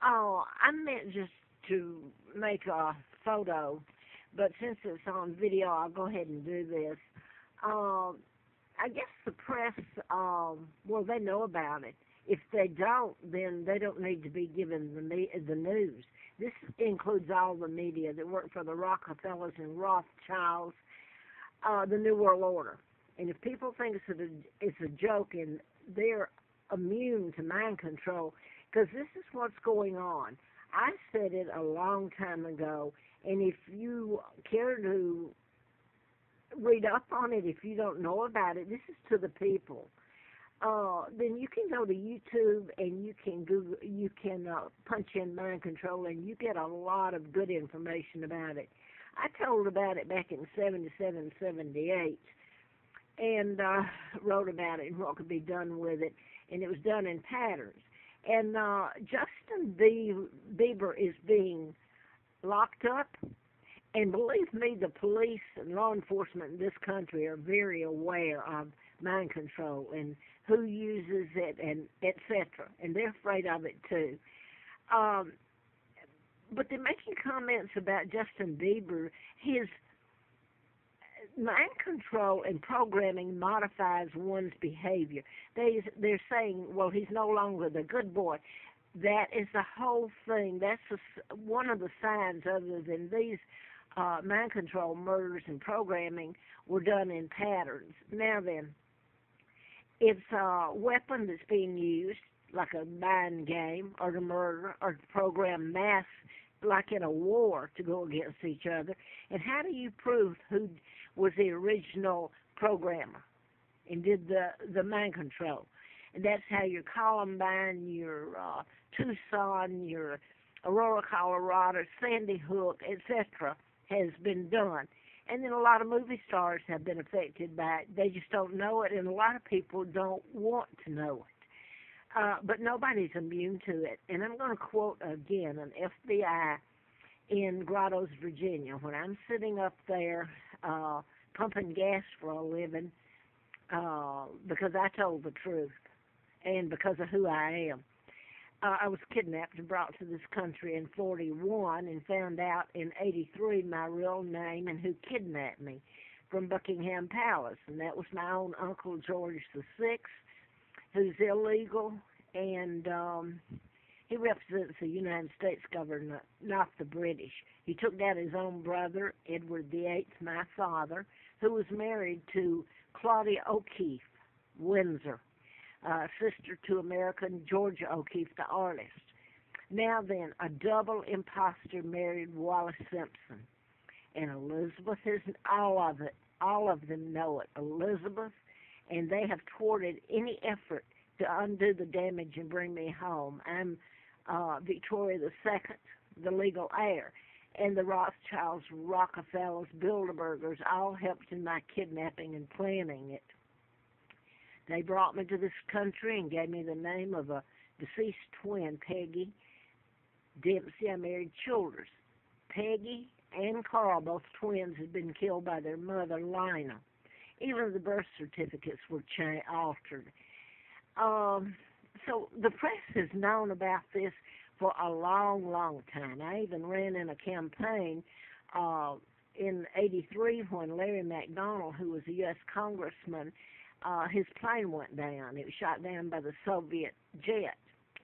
Oh, I meant just to make a photo, but since it's on video, I'll go ahead and do this. Um, I guess the press, well, they know about it. If they don't, then they don't need to be given the news. This includes all the media that work for the Rockefellers and Rothschilds, the New World Order. And if people think it's a joke and they're immune to mind control, because this is what's going on. I said it a long time ago, and if you care to read up on it, if you don't know about it, this is to the people. Then you can go to YouTube and you can punch in mind control, and you get a lot of good information about it. I told about it back in 77, 78, and wrote about it and what could be done with it, and it was done in patterns. And Bieber is being locked up, and believe me, the police and law enforcement in this country are very aware of mind control and who uses it and etc. And they're afraid of it too. Um, but they're making comments about Justin Bieber. His mind control and programming modifies one's behavior. They're saying, well, he's no longer the good boy. That is the whole thing. That's one of the signs, other than these mind control murders and programming were done in patterns. Now then, it's a weapon that's being used like a mind game or to murder or to program mass like in a war to go against each other. And how do you prove who was the original programmer and did the mind control? And that's how your Columbine, your Tucson, your Aurora, Colorado, Sandy Hook, etc. has been done. And then a lot of movie stars have been affected by it. They just don't know it, and a lot of people don't want to know it. But nobody's immune to it. And I'm going to quote again an FBI in Grottoes, Virginia. When I'm sitting up there pumping gas for a living, because I told the truth and because of who I am. I was kidnapped and brought to this country in 41 and found out in 83 my real name and who kidnapped me from Buckingham Palace. And that was my own Uncle George VI, who's illegal, and he represents the United States government, not the British. He took down his own brother, Edward VIII, my father, who was married to Claudia O'Keeffe, Windsor, sister to American Georgia O'Keeffe, the artist. Now then, a double imposter married Wallace Simpson. And Elizabeth is all of it. All of them know it. Elizabeth, and they have thwarted any effort to undo the damage and bring me home. I'm Victoria II, the legal heir. And the Rothschilds, Rockefellers, Bilderbergers all helped in my kidnapping and planning it. They brought me to this country and gave me the name of a deceased twin, Peggy Dempsey. I married Childers. Peggy and Carl, both twins, had been killed by their mother, Lina. Even the birth certificates were altered. So the press has known about this for a long, long time. I even ran in a campaign in '83 when Larry McDonald, who was a U.S. congressman, his plane went down. It was shot down by the Soviet jet,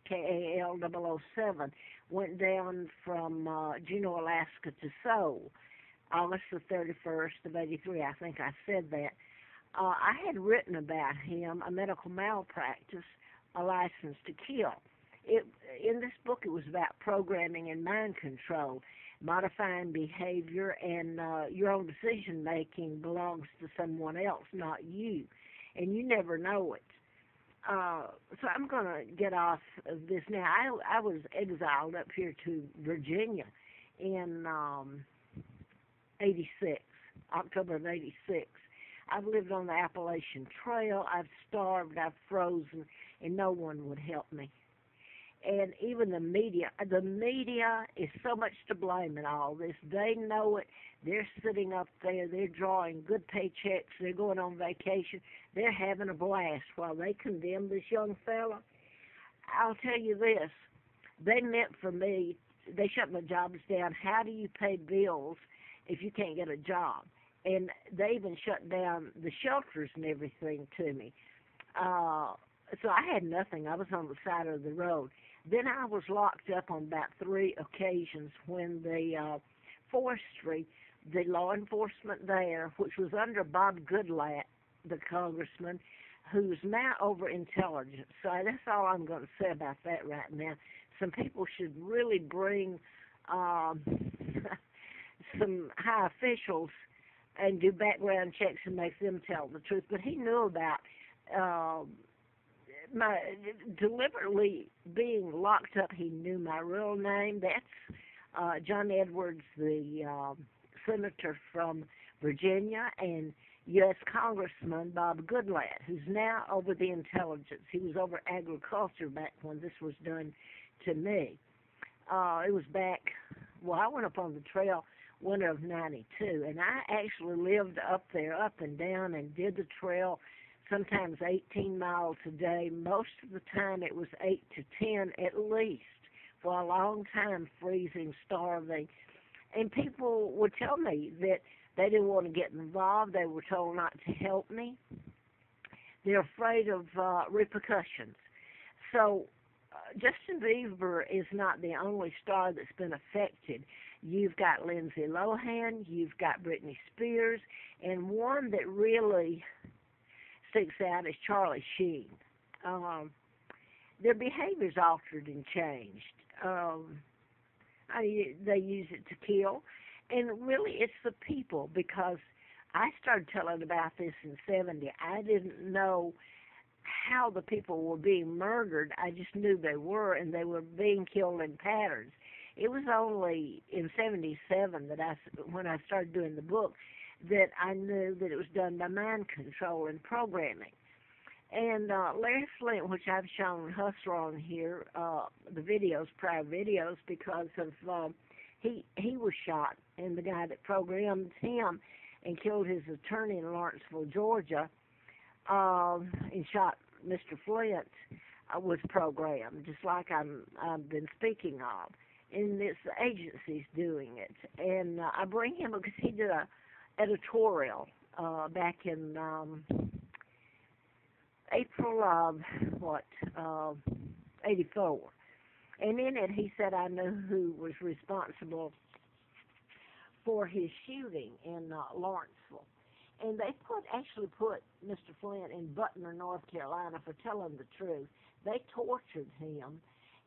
KAL-007, went down from Juneau, Alaska to Seoul, August the 31st of '83. I think I said that. I had written about him, a medical malpractice, a license to kill. In this book, it was about programming and mind control, modifying behavior, and your own decision-making belongs to someone else, not you. And you never know it. So I'm going to get off of this now. I was exiled up here to Virginia in '86, October of '86. I've lived on the Appalachian Trail. I've starved. I've frozen, and no one would help me. And even the media is so much to blame in all this. They know it. They're sitting up there. They're drawing good paychecks. They're going on vacation. They're having a blast while they condemn this young fella. I'll tell you this. they meant for me, they shut my jobs down. How do you pay bills if you can't get a job? And they even shut down the shelters and everything to me. Uh, so I had nothing. I was on the side of the road. Then I was locked up on about three occasions when the forestry, the law enforcement there, which was under Bob Goodlatte, the congressman, who's now over intelligence. So that's all I'm going to say about that right now. Some people should really bring um, some high officials and do background checks and make them tell the truth. But he knew about uh, my deliberately being locked up. He knew my real name. That's John Edwards, the senator from Virginia, and U.S. Congressman Bob Goodlatte, who's now over the intelligence. He was over agriculture back when this was done to me. It was back, well, I went up on the trail winter of 92, and I actually lived up there, up and down, and did the trail sometimes 18 miles a day. Most of the time it was 8 to 10 at least, for a long time, freezing, starving. And people would tell me that they didn't want to get involved. They were told not to help me. They're afraid of repercussions. So Justin Bieber is not the only star that's been affected. You've got Lindsay Lohan, you've got Britney Spears, and one that really sticks out is Charlie Sheen. Their behavior's altered and changed. They use it to kill, and really it's the people, because I started telling about this in '70. I didn't know how the people were being murdered. I just knew they were, and they were being killed in patterns. It was only in '77 that when I started doing the book, that I knew that it was done by mind control and programming. And Larry Flint, which I've shown Hustler on here, the videos, prior videos, because of he was shot, and the guy that programmed him and killed his attorney in Lawrenceville, Georgia, and shot Mr. Flint, was programmed, just like I've been speaking of. And it's the agencies doing it. And I bring him because he did a editorial back in April of '84, and in it he said I knew who was responsible for his shooting in Lawrenceville, and they actually put Mr. Flint in Butner, North Carolina, for telling the truth. They tortured him,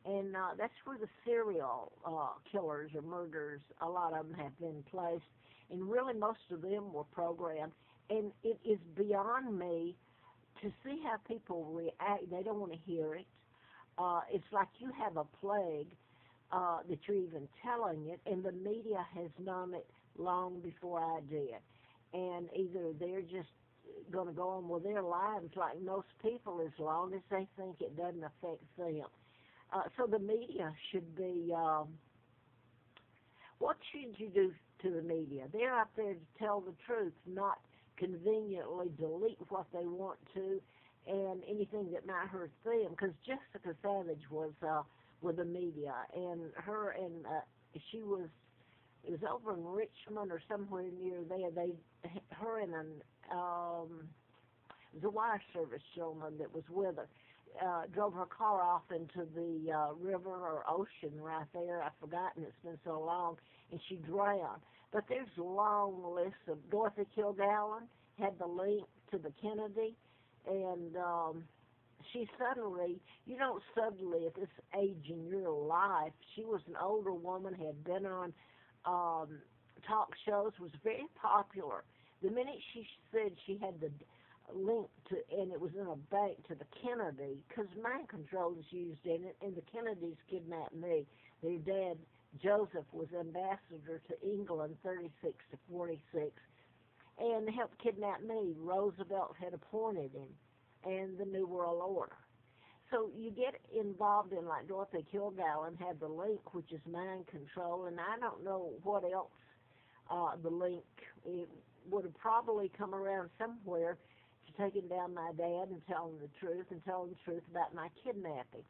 and that's where the serial killers or murderers, a lot of them have been placed, and really most of them were programmed. And it is beyond me to see how people react. They don't want to hear it. It's like you have a plague that you're even telling it, and the media has known it long before I did. And either they're just going to go on with their lives like most people as long as they think it doesn't affect them. So the media should be, what should you do to the media? They're out there to tell the truth, not conveniently delete what they want to and anything that might hurt them. Because Jessica Savage was with the media, and she was, it was over in Richmond or somewhere near there. Her and the wire service gentleman that was with her drove her car off into the river or ocean right there. I've forgotten, it's been so long, and she drowned. But there's a long list of Dorothy Kilgallen had the link to the Kennedy, and she suddenly, you don't suddenly at this age in your life, she was an older woman, had been on talk shows, was very popular. The minute she said she had the link to, and it was in a bank, to the Kennedy, because mind control is used in it, and the Kennedys kidnapped me. Their dad, Joseph, was ambassador to England 36 to 46, and helped kidnap me. Roosevelt had appointed him, and the New World Order. So you get involved in, like Dorothy Kilgallen had the link, which is mind control, and I don't know what else the link, it would have probably come around somewhere to taking down my dad and telling the truth about my kidnapping.